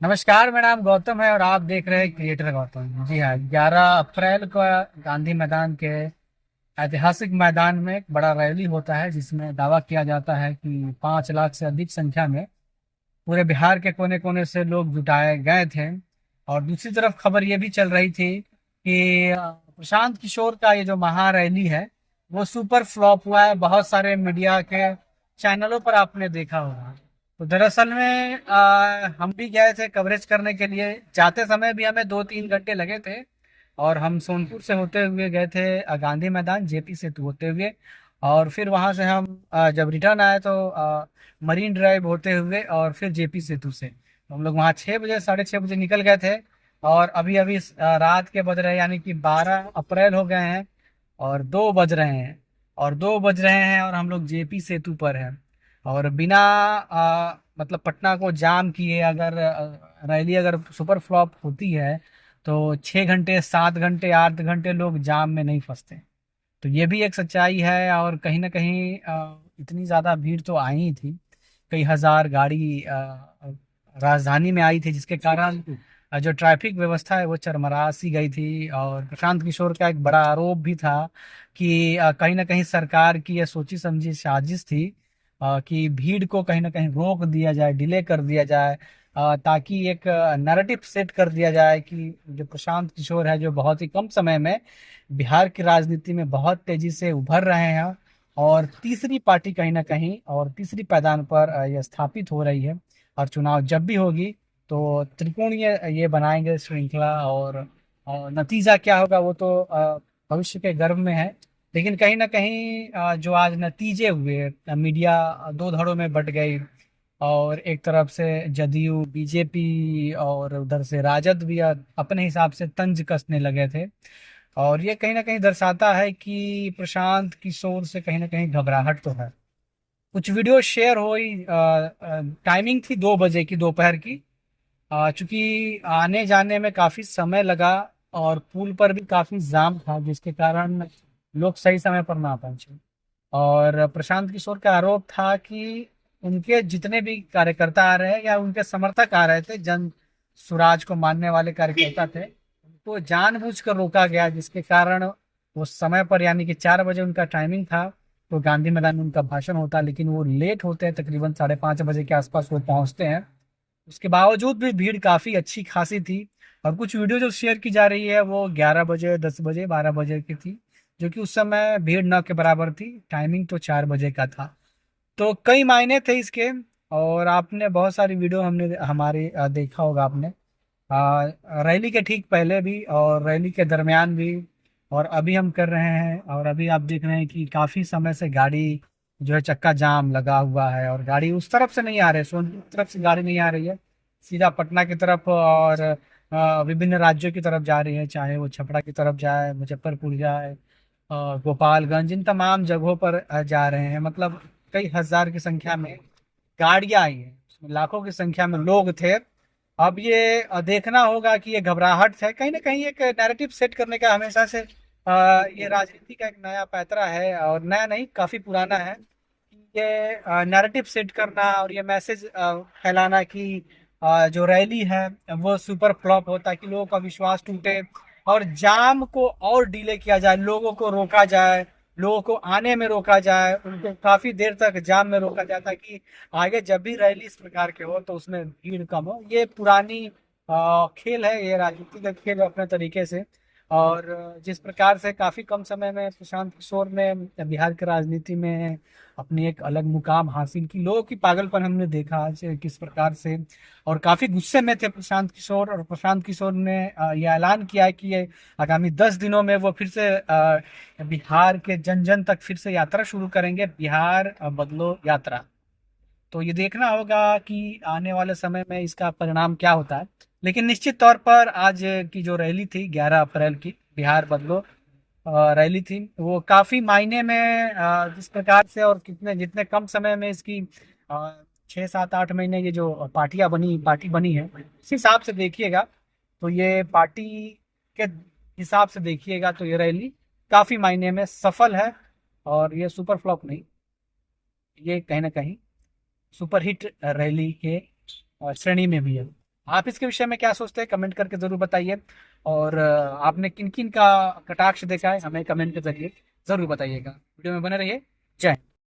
नमस्कार, मेरा नाम गौतम है और आप देख रहे हैं क्रिएटर गौतम। जी हाँ, 11 अप्रैल को गांधी मैदान के ऐतिहासिक मैदान में एक बड़ा रैली होता है, जिसमें दावा किया जाता है कि 5 लाख से अधिक संख्या में पूरे बिहार के कोने कोने से लोग जुटाए गए थे। और दूसरी तरफ खबर ये भी चल रही थी कि प्रशांत किशोर का ये जो महारैली है वो सुपर फ्लॉप हुआ है। बहुत सारे मीडिया के चैनलों पर आपने देखा होगा। तो दरअसल में हम भी गए थे कवरेज करने के लिए। जाते समय भी हमें 2-3 घंटे लगे थे और हम सोनपुर से होते हुए गए थे गांधी मैदान, जेपी सेतु होते हुए। और फिर वहां से हम जब रिटर्न आए तो मरीन ड्राइव होते हुए और फिर जेपी सेतु से हम लोग वहाँ 6 बजे 6:30 बजे निकल गए थे। और अभी अभी रात के बज रहे हैं, यानी कि 12 अप्रैल हो गए हैं और 2 बज रहे हैं और हम लोग जेपी सेतु पर हैं। और बिना मतलब पटना को जाम किए अगर रैली अगर सुपर फ्लॉप होती है तो 6 घंटे 7 घंटे 8 घंटे लोग जाम में नहीं फंसते। तो ये भी एक सच्चाई है। और कहीं ना कहीं इतनी ज़्यादा भीड़ तो आई ही थी। कई हजार गाड़ी राजधानी में आई थी, जिसके कारण जो ट्रैफिक व्यवस्था है वो चरमरा सी गई थी। और प्रशांत किशोर का एक बड़ा आरोप भी था कि कहीं ना कहीं सरकार की यह सोची समझी साजिश थी कि भीड़ को कहीं ना कहीं रोक दिया जाए, डिले कर दिया जाए, ताकि एक नैरेटिव सेट कर दिया जाए कि जो प्रशांत किशोर है, जो बहुत ही कम समय में बिहार की राजनीति में बहुत तेजी से उभर रहे हैं और तीसरी पार्टी कहीं ना कहीं और तीसरी पायदान पर यह स्थापित हो रही है। और चुनाव जब भी होगी तो त्रिकोणीय ये बनाएंगे श्रृंखला। और नतीजा क्या होगा वो तो भविष्य के गर्भ में है। लेकिन कहीं ना कहीं जो आज नतीजे हुए, मीडिया दो धड़ों में बट गई और एक तरफ से जदयू बीजेपी और उधर से राजद भी अपने हिसाब से तंज कसने लगे थे। और ये कहीं ना कहीं दर्शाता है कि प्रशांत किशोर से कहीं ना कहीं घबराहट तो है। कुछ वीडियो शेयर हुई, टाइमिंग थी 2 बजे की दोपहर की। चूंकि आने जाने में काफी समय लगा और पुल पर भी काफी जाम था, जिसके कारण लोग सही समय पर ना पहुंचे। और प्रशांत किशोर का आरोप था कि उनके जितने भी कार्यकर्ता आ रहे हैं या उनके समर्थक आ रहे थे, जन सुराज को मानने वाले कार्यकर्ता थे, उनको जानबूझकर रोका गया, जिसके कारण वो समय पर, यानी कि 4 बजे उनका टाइमिंग था, तो गांधी मैदान में उनका भाषण होता, लेकिन वो लेट होते हैं, तकरीबन 5:30 बजे के आसपास वो पहुंचते हैं। उसके बावजूद भी भीड़ काफी अच्छी खासी थी। और कुछ वीडियो जो शेयर की जा रही है वो 11 बजे 10 बजे 12 बजे की थी, जो कि उस समय भीड़ न के बराबर थी। टाइमिंग तो 4 बजे का था। तो कई मायने थे इसके। और आपने बहुत सारी वीडियो हमने हमारे देखा होगा आपने, रैली के ठीक पहले भी और रैली के दरमियान भी। और अभी हम कर रहे हैं और अभी आप देख रहे हैं कि काफी समय से गाड़ी जो है चक्का जाम लगा हुआ है और गाड़ी उस तरफ से नहीं आ रही है, सोनपुर की तरफ से गाड़ी नहीं आ रही है, सीधा पटना की तरफ और विभिन्न राज्यों की तरफ जा रही है, चाहे वो छपरा की तरफ जाए, मुजफ्फरपुर जाए, गोपालगंज, इन तमाम जगहों पर जा रहे हैं। मतलब कई हजार की संख्या में गाड़ियां आई हैं, उसमें लाखों की संख्या में लोग थे। अब ये देखना होगा कि ये घबराहट है, कहीं ना कहीं एक नैरेटिव सेट करने का हमेशा से ये राजनीति का एक नया पैतरा है, और नया नहीं, काफी पुराना है। ये नैरेटिव सेट करना और ये मैसेज फैलाना कि जो रैली है वो सुपर फ्लॉप हो, ताकि लोगों का विश्वास टूटे और जाम को और डिले किया जाए, लोगों को रोका जाए, लोगों को आने में रोका जाए, उनको काफी देर तक जाम में रोका जाए, ताकि आगे जब भी रैली इस प्रकार के हो तो उसमें भीड़ कम हो। ये पुरानी खेल है, ये राजनीति का खेल है अपने तरीके से। और जिस प्रकार से काफी कम समय में प्रशांत किशोर ने बिहार की राजनीति में अपनी एक अलग मुकाम हासिल की, लोगों की पागलपन हमने देखा आज किस प्रकार से। और काफी गुस्से में थे प्रशांत किशोर, और प्रशांत किशोर ने ये ऐलान किया है कि ये आगामी 10 दिनों में वो फिर से बिहार के जन जन तक फिर से यात्रा शुरू करेंगे, बिहार बदलो यात्रा। तो ये देखना होगा कि आने वाले समय में इसका परिणाम क्या होता है। लेकिन निश्चित तौर पर आज की जो रैली थी 11 अप्रैल की, बिहार बदलो रैली थी, वो काफी मायने में जिस प्रकार से और कितने जितने कम समय में इसकी 6 7 8 महीने ये जो पार्टी बनी है, इस हिसाब से देखिएगा तो ये पार्टी के हिसाब से देखिएगा तो ये रैली काफी मायने में सफल है। और ये सुपर फ्लॉप नहीं, ये कहीं ना कहीं सुपरहिट रैली के श्रेणी में भी है। आप इसके विषय में क्या सोचते हैं, कमेंट करके जरूर बताइए। और आपने किन किन का कटाक्ष देखा है हमें कमेंट के जरिए जरूर बताइएगा। वीडियो में बने रहिए। जय हिंद।